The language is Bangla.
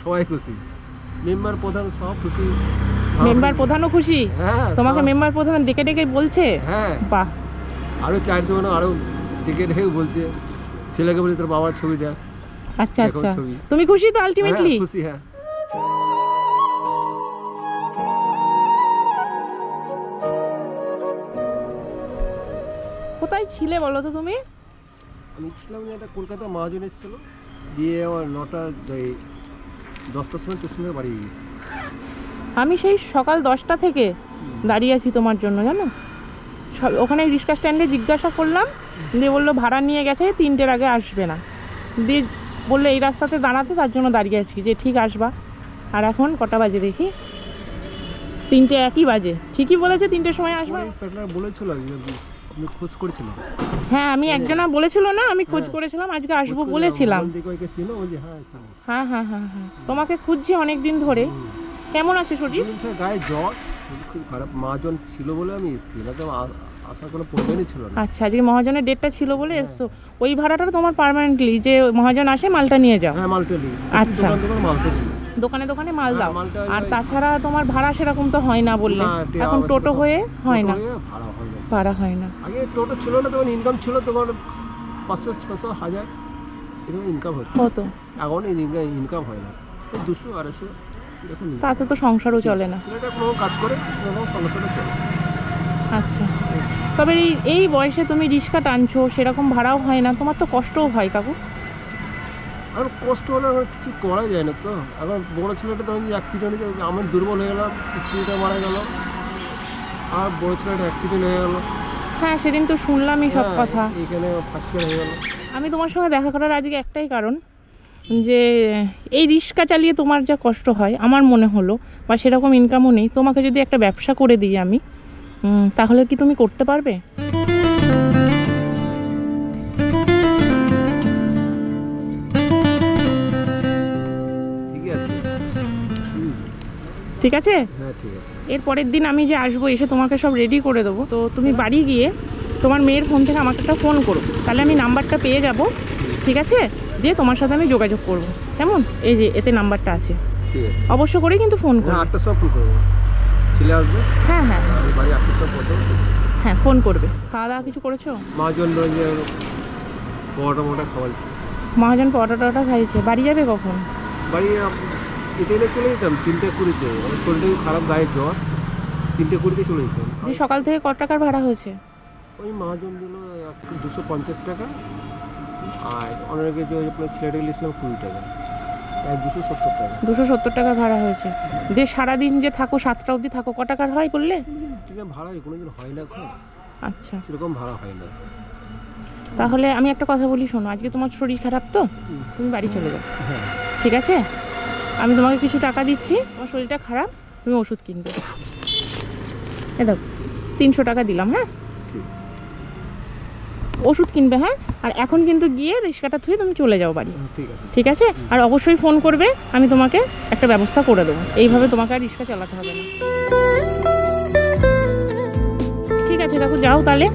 সবাই খুশি, মেম্বার প্রধান সব খুশি। মেম্বার প্রধানও খুশি? হ্যাঁ, তোমাকে মেম্বার প্রধান ডেকে ডেকে বলছে? হ্যাঁ, বাহ। আরো 4 জন আরো ডেকে ডেকে বলছে, ছেলেকে বলি তোর বাবার ছবি দেখ। আচ্ছা আচ্ছা, তুমি খুশি তো আলটিমেটলি? খুশি, হ্যাঁ। কোথায় ছিলে বলো তো তুমি? আমি ছিলাম একটা কলকাতা মহাজন এসেছিল, দিয়ে আমার 10টার সময় স্টেশনে বাড়ি গেছি। আমি সেই সকাল 10টা থেকে দাঁড়িয়ে আছি তোমার জন্য, জানো। ওখানে রিক্সা স্ট্যান্ডে জিজ্ঞাসা করলাম, দিয়ে বললো ভাড়া নিয়ে গেছে, 3টের আগে আসবে না। দিয়ে বললো এই রাস্তাতে দাঁড়াতে, তার জন্য দাঁড়িয়ে আছি যে ঠিক আসবা। আর এখন কটা বাজে দেখি, 3টে একই বাজে। ঠিকই বলেছে 3টের সময় আসবা। বলেছিল আপনি খোঁজ করেছিলেন? হ্যাঁ, আমি একজনা বলেছিল না, আমি খোঁজ করেছিলাম, আজকে আসবো বলেছিলাম। হ্যাঁ হ্যাঁ হ্যাঁ হ্যাঁ, তোমাকে খুঁজছি অনেকদিন ধরে। কেমন আছে শরীর? গায়ে জ্বর, খুব খারাপ। মহাজন ছিল বলে আমি এসেছি, না তো আসার কোনো প্রয়োজনই ছিল না। আচ্ছা, আজকে মহাজনের ডেটটা ছিল বলে এসছো। ওই ভাড়াটা তোমার পার্মানেন্টলি, যে মহাজন আসে মালটা নিয়ে যাও? হ্যাঁ, মালটা নিই। আচ্ছা, দোকানে দোকানে মাল দাও। আর তাছাড়া তোমার ভাড়া সেরকম তো হয় না বললে, এখন টোটো হয়ে হয় না, ভাড়া হয় না। আগে টোটো ছিল না, তখন ইনকাম ছিল, তখন 500, 600, 1000 এরকম ইনকাম হতো। হতো, এখন ইনকাম হয় না, 200, 250 এরকম। তাতে তো সংসারও চলে না। ছেলেটা কোনো কাজ করে, কোনো সংসারও চলে। আচ্ছা, তবে এই বয়সে তুমি রিক্সা টানছো, সেরকম ভাড়াও হয় না, তোমার তো কষ্টও হয় কাকু। আর কষ্ট হলে আমার কিছু করা যায় না তো। এখন বড়ো ছেলেটা তখন অ্যাক্সিডেন্ট, আমি দুর্বল হয়ে গেলাম, স্ত্রীটা মারা গেল, আর বড়ো ছেলেটা অ্যাক্সিডেন্ট হয়ে গেল। হ্যাঁ, সেদিন তো শুনলামই সব কথা। এখানে ফ্র্যাকচার হয়ে গেল। আমি তোমার সঙ্গে দেখা করার আজকে একটাই কারণ, যে এই রিক্সা চালিয়ে তোমার যা কষ্ট হয় আমার মনে হলো, বা সেরকম ইনকামও নেই, তোমাকে যদি একটা ব্যবসা করে দিই আমি, তাহলে কি তুমি করতে পারবে? ঠিক আছে? হ্যাঁ, ঠিক আছে। এর পরের দিন আমি যে আসবো, এসে তোমাকে সব রেডি করে দেবো। তো তুমি বাড়ি গিয়ে তোমার মেয়ের ফোন থেকে আমাকে একটা ফোন করো, তাহলে আমি নাম্বারটা পেয়ে যাব। ঠিক আছে? দিয়ে তোমার সাথে আমি যোগাযোগ করব, কেমন? এই যে এতে নাম্বারটা আছে, ঠিক আছে। অবশ্য করেই কিন্তু ফোন করো। 8টার সময় ফোন করবো, ছেলে আসবে। হ্যাঁ হ্যাঁ, বাড়ি 8টার সময় পৌঁছাবো। হ্যাঁ, ফোন করবে। খাওয়া দাওয়া কিছু করেছো? মহাজন পরোটা খাওয়াচ্ছি। মহাজন পরোটা খাইছে। বাড়ি যাবে কখন? বাড়ি এটাই চলে যেতাম 3টে 20-তে। আমার শরীরটা খারাপ, গায়ে জ্বর, 3টে 20-তে চলে যেতাম। সকাল থেকে কত টাকার ভাড়া হয়েছে? ওই মহাজন দিল 250 টাকা, আর অনেকে যে আপনার ছেলেটাকে নিয়েছিলাম 20 টাকা, তাই 270 টাকা। 270 টাকা ভাড়া হয়েছে। দিয়ে সারাদিন যে থাকো, 7টা অবধি থাকো, ক টাকার হয় বললে? ভাড়া কোনোদিন হয় না এখন। আচ্ছা, সেরকম ভাড়া হয় না। তাহলে আমি একটা কথা বলি, শোনো, আজকে তোমার শরীর খারাপ তো, তুমি বাড়ি চলে যাও। ঠিক আছে? আমি তোমাকে কিছু টাকা দিচ্ছি, তোমার শরীরটা খারাপ, তুমি ওষুধ কিনবে। এ দাও, 300 টাকা দিলাম। হ্যাঁ, ঠিক আছে, ওষুধ কিনবে। হ্যাঁ, আর এখন কিন্তু গিয়ে রিক্সাটা থুয়ে তুমি চলে যাও বাড়ি। ঠিক আছে? ঠিক আছে? আর অবশ্যই ফোন করবে, আমি তোমাকে একটা ব্যবস্থা করে দেবো। এইভাবে তোমাকে আর রিক্সা চালাতে হবে না। ঠিক আছে কাকু, যাও তাহলে।